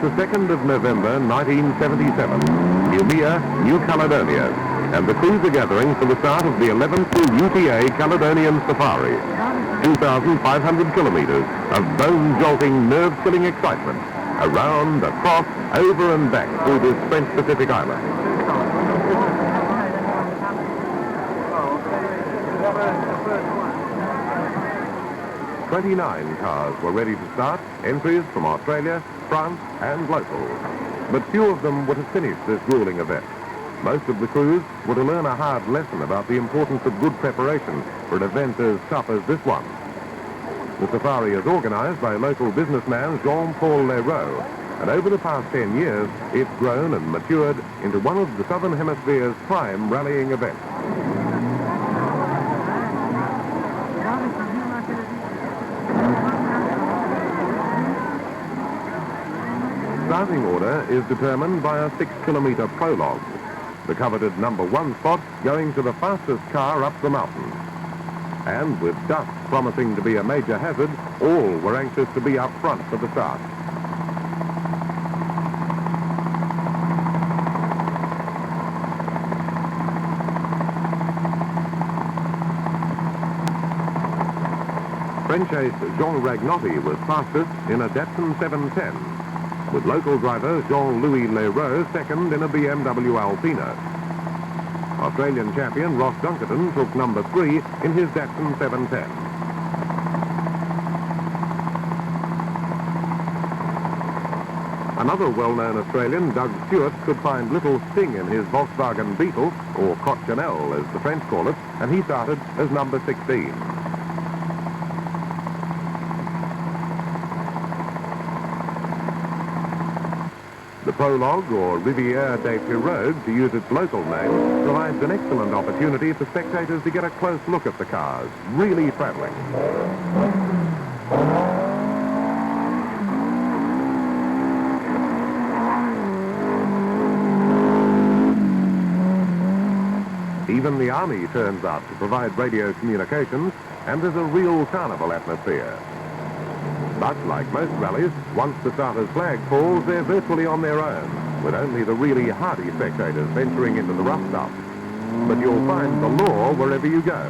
the 2nd of November 1977, Noumea, New Caledonia, and the crews are gathering for the start of the 11th UTA Caledonian Safari. 2,500 kilometers of bone-jolting, nerve-chilling excitement, around, across, over and back through this French Pacific island. "29 cars were ready to start, entries from Australia, France and locals. But few of them were to finish this grueling event. Most of the crews were to learn a hard lesson about the importance of good preparation for an event as tough as this one. The safari is organized by local businessman Jean-Paul Leroux, and over the past 10 years, it's grown and matured into one of the Southern Hemisphere's prime rallying events. Starting order is determined by a 6-kilometer prologue, the coveted number 1 spot going to the fastest car up the mountain. And with dust promising to be a major hazard, all were anxious to be up front for the start. French ace Jean Ragnotti was fastest in a Datsun 710, with local driver Jean-Louis Leroux second in a BMW Alpina. Australian champion Ross Dunkerton took number 3 in his Datsun 710. Another well-known Australian, Doug Stewart, could find little sting in his Volkswagen Beetle, or Coq-Chanel as the French call it, and he started as number 16. The prologue, or Rivière des Pirogues, to use its local name, provides an excellent opportunity for spectators to get a close look at the cars, really travelling. Even the army turns up to provide radio communications, and there's a real carnival atmosphere. But like most rallies, once the starter's flag falls, they're virtually on their own, with only the really hardy spectators venturing into the rough stuff. But you'll find the law wherever you go.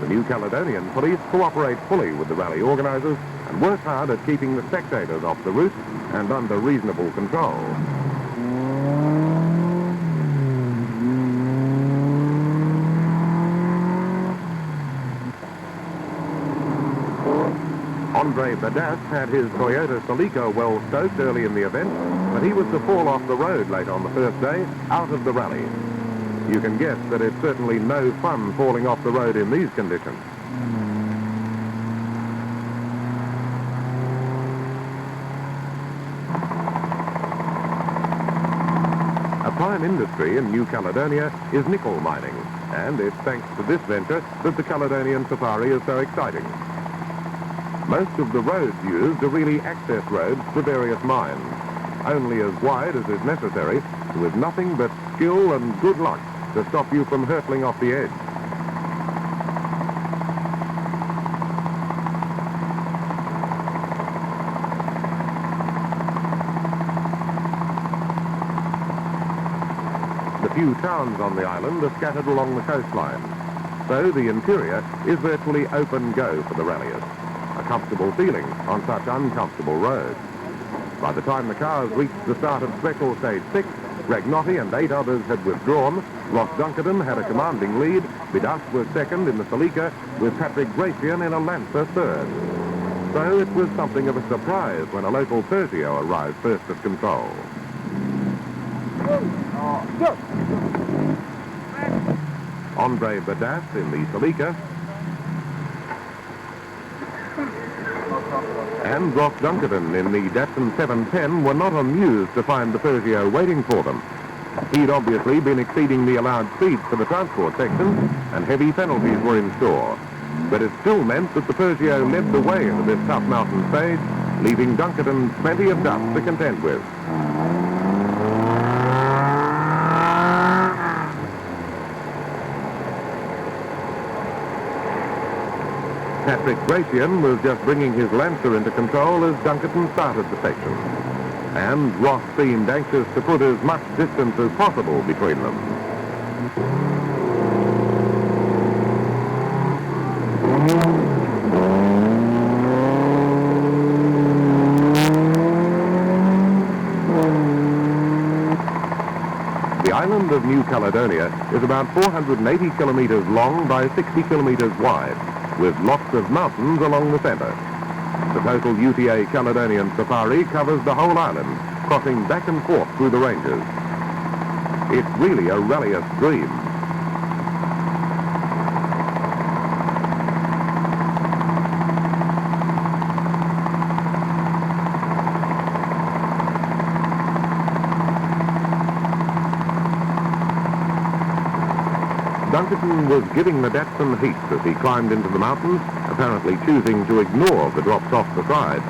The New Caledonian police cooperate fully with the rally organisers and work hard at keeping the spectators off the route and under reasonable control. Andre Badass had his Toyota Celica well stoked early in the event, but he was to fall off the road late on the first day, out of the rally. You can guess that it's certainly no fun falling off the road in these conditions. A prime industry in New Caledonia is nickel mining, and it's thanks to this venture that the Caledonian Safari is so exciting. Most of the roads used are really access roads to various mines, only as wide as is necessary, with nothing but skill and good luck to stop you from hurtling off the edge. The few towns on the island are scattered along the coastline, so the interior is virtually open go for the ralliers. A comfortable feeling on such uncomfortable roads. By the time the cars reached the start of Special Stage 6, Ragnotti and 8 others had withdrawn. Ross Dunkerton had a commanding lead. Bidas was second in the Celica, with Patrick Gratian in a Lancer third. So it was something of a surprise when a local Persio arrived first at control. Andre Badass in the Celica, and Ross Dunkerton in the Datsun 710 were not amused to find the Persio waiting for them. He'd obviously been exceeding the allowed speeds for the transport section, and heavy penalties were in store. But it still meant that the Persio led the way into this tough mountain stage, leaving Dunkerton plenty of dust to contend with. Patrick Gratian was just bringing his Lancer into control as Dunkerton started the section. and Ross seemed anxious to put as much distance as possible between them. The island of New Caledonia is about 480 kilometers long by 60 kilometers wide, with lots of mountains along the center. The total UTA Caledonian safari covers the whole island, crossing back and forth through the ranges. It's really a rallyist dream. Dunkerton was giving the Datsun heat as he climbed into the mountains, apparently choosing to ignore the drops off the side.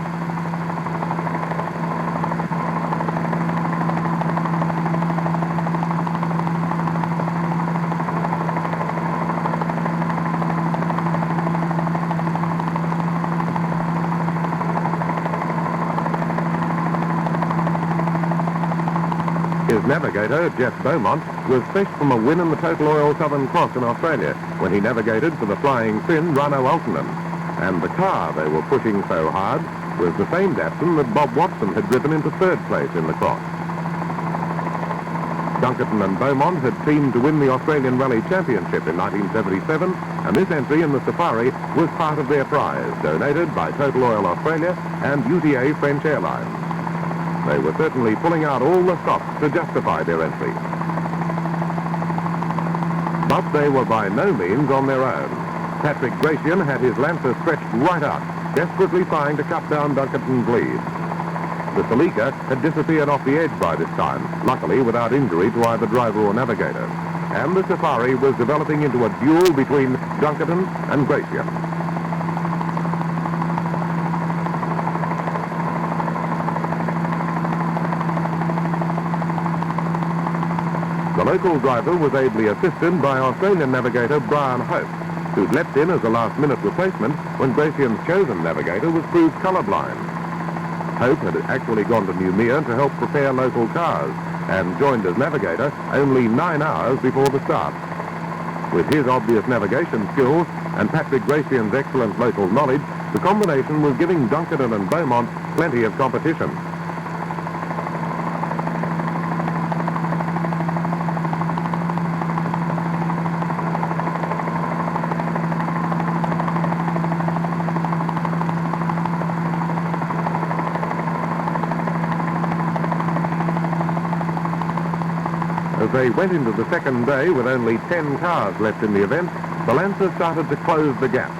His navigator, Jeff Beaumont, was fresh from a win in the Total Oil Southern Cross in Australia when he navigated for the Flying Finn Rano Altonen. And the car they were pushing so hard was the same Datsun that Bob Watson had driven into third place in the cross. Dunkerton and Beaumont had teamed to win the Australian Rally Championship in 1977, and this entry in the safari was part of their prize, donated by Total Oil Australia and UTA French Airlines. They were certainly pulling out all the stops to justify their entry. But they were by no means on their own. Patrick Gratian had his Lancer stretched right out, desperately trying to cut down Dunkerton's lead. The Celica had disappeared off the edge by this time, luckily without injury to either driver or navigator. And the safari was developing into a duel between Dunkerton and Gratian. The local driver was ably assisted by Australian navigator Brian Hope, who'd leapt in as a last-minute replacement when Gratian's chosen navigator was proved colourblind. Hope had actually gone to Noumea to help prepare local cars and joined as navigator only 9 hours before the start. With his obvious navigation skills and Patrick Gratian's excellent local knowledge, the combination was giving Dunkerton and Beaumont plenty of competition. As they went into the second day with only 10 cars left in the event, the Lancer started to close the gap.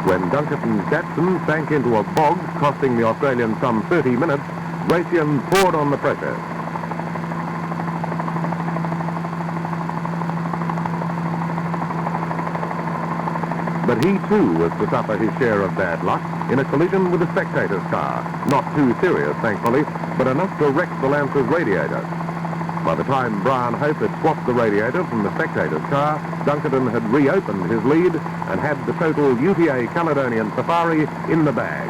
When Dunkerton's Datsun sank into a bog, costing the Australian some 30 minutes, Gratian poured on the pressure. But he too was to suffer his share of bad luck in a collision with a spectator's car. Not too serious, thankfully, but enough to wreck the Lancer's radiator. By the time Brian Hope had swapped the radiator from the spectator's car, Dunkerton had reopened his lead and had the total UTA Caledonian safari in the bag.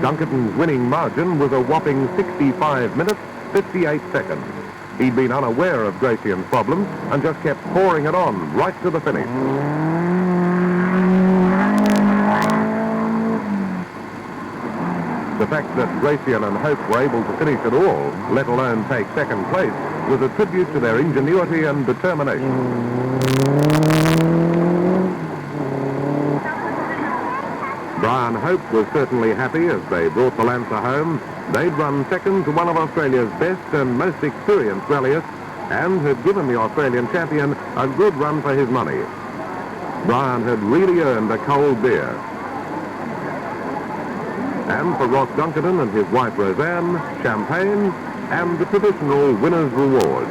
Dunkerton's winning margin was a whopping 65 minutes, 58 seconds. He'd been unaware of Gratian's problems and just kept pouring it on right to the finish. The fact that Gratian and Hope were able to finish at all, let alone take second place, was a tribute to their ingenuity and determination. Brian Hope was certainly happy as they brought the Lancer home. They'd run second to one of Australia's best and most experienced rallyists and had given the Australian champion a good run for his money. Brian had really earned a cold beer. And for Ross Dunkerton and his wife Roseanne, champagne and the traditional winner's reward.